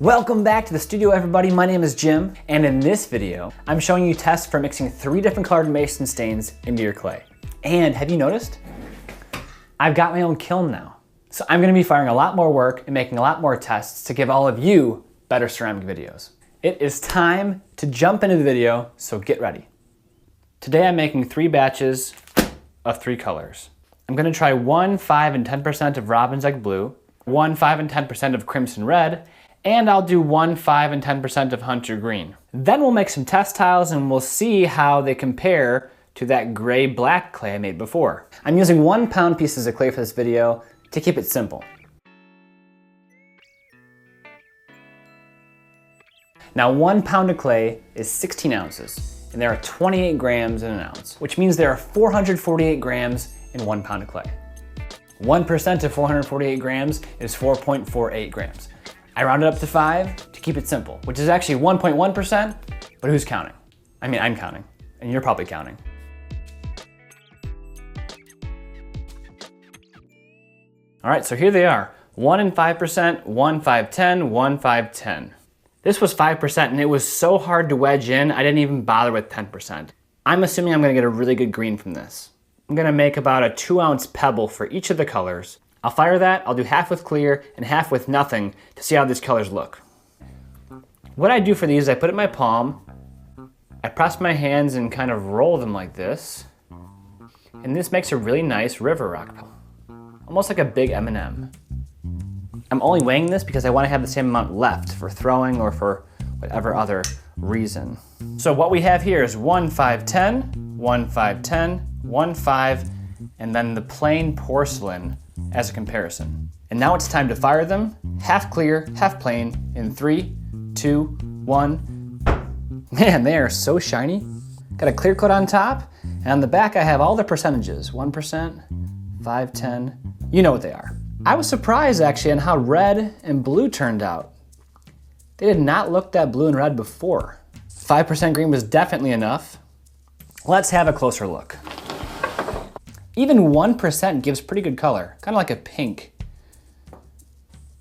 Welcome back to the studio, everybody. My name is Jim, and in this video, I'm showing you tests for mixing 3 different colored mason stains into your clay. And have you noticed? I've got my own kiln now. So I'm gonna be firing a lot more work and making a lot more tests to give all of you better ceramic videos. It is time to jump into the video, so get ready. Today I'm making 3 batches of 3 colors. I'm gonna try 1, 5, and 10% of robin's egg blue, 1, 5, and 10% of crimson red, and I'll do 1, 5, and 10% of hunter green. Then we'll make some test tiles and we'll see how they compare to that gray-black clay I made before. I'm using 1 pound pieces of clay for this video to keep it simple. Now 1 pound of clay is 16 ounces, and there are 28 grams in an ounce, which means there are 448 grams in 1 pound of clay. 1% of 448 grams is 4.48 grams. I rounded up to 5 to keep it simple, which is actually 1.1%, but who's counting? I mean, I'm counting, and you're probably counting. All right, so here they are. 1 and 5%, 1, 5, 10, 1, 5, 10. This was 5%, and it was so hard to wedge in, I didn't even bother with 10%. I'm assuming I'm gonna get a really good green from this. I'm gonna make about a 2-ounce pebble for each of the colors. I'll fire that, I'll do half with clear and half with nothing to see how these colors look. What I do for these, I put it in my palm, I press my hands and kind of roll them like this, and this makes a really nice river rock pebble. Almost like a big M&M. I'm only weighing this because I want to have the same amount left for throwing or for whatever other reason. So what we have here is 1, 5, 10, 1, 5, 10, 1, 5, and then the plain porcelain as a comparison. And now it's time to fire them, half clear, half plain, in 3, 2, 1. Man, they are so shiny. Got a clear coat on top, and on the back I have all the percentages, 1%, 5, 10, you know what they are. I was surprised actually on how red and blue turned out. They did not look that blue and red before. 5% green was definitely enough. Let's have a closer look. Even 1% gives pretty good color, kind of like a pink.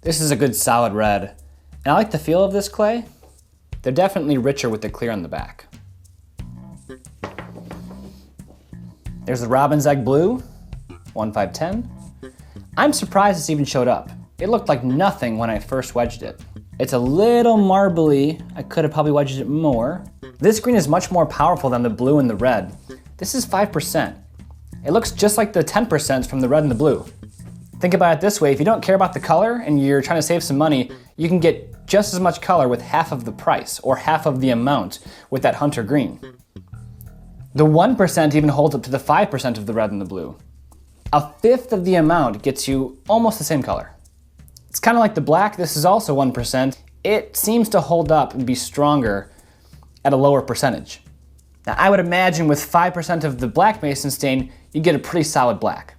This is a good solid red. And I like the feel of this clay. They're definitely richer with the clear on the back. There's the robin's egg blue, 1, 5, 10. I'm surprised this even showed up. It looked like nothing when I first wedged it. It's a little marbly. I could have probably wedged it more. This green is much more powerful than the blue and the red. This is 5%. It looks just like the 10% from the red and the blue. Think about it this way, if you don't care about the color and you're trying to save some money, you can get just as much color with half of the price or half of the amount with that hunter green. The 1% even holds up to the 5% of the red and the blue. A 1/5 of the amount gets you almost the same color. It's kind of like the black, this is also 1%. It seems to hold up and be stronger at a lower percentage. Now I would imagine with 5% of the black mason stain, you get a pretty solid black.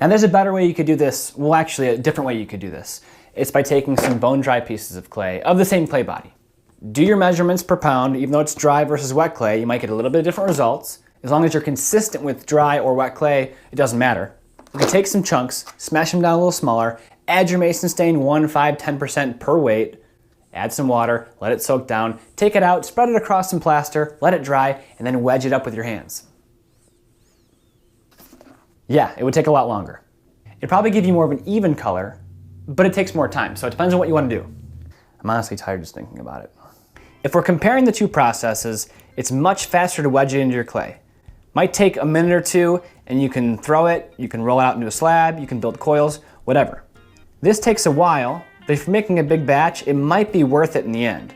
Now there's a better way you could do this, well actually a different way you could do this. It's by taking some bone dry pieces of clay, of the same clay body. Do your measurements per pound, even though it's dry versus wet clay, you might get a little bit of different results. As long as you're consistent with dry or wet clay, it doesn't matter. You can take some chunks, smash them down a little smaller, add your mason stain 1, 5, 10% per weight, add some water, let it soak down, take it out, spread it across some plaster, let it dry, and then wedge it up with your hands. Yeah, it would take a lot longer. It'd probably give you more of an even color, but it takes more time, so it depends on what you want to do. I'm honestly tired just thinking about it. If we're comparing the 2 processes, it's much faster to wedge it into your clay. Might take a minute or 2, and you can throw it, you can roll it out into a slab, you can build coils, whatever. This takes a while, but if you're making a big batch, it might be worth it in the end.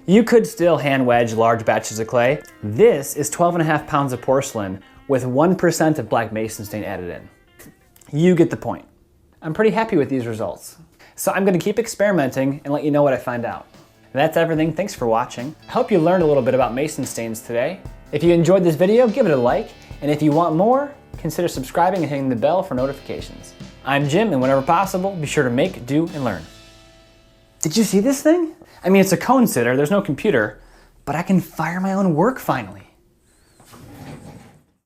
You could still hand wedge large batches of clay. This is 12.5 pounds of porcelain with 1% of black mason stain added in. You get the point. I'm pretty happy with these results. So I'm gonna keep experimenting and let you know what I find out. That's everything, thanks for watching. I hope you learned a little bit about mason stains today. If you enjoyed this video, give it a like, and if you want more, consider subscribing and hitting the bell for notifications. I'm Jim, and whenever possible, be sure to make, do, and learn. Did you see this thing? I mean, it's a cone sitter, there's no computer, but I can fire my own work finally.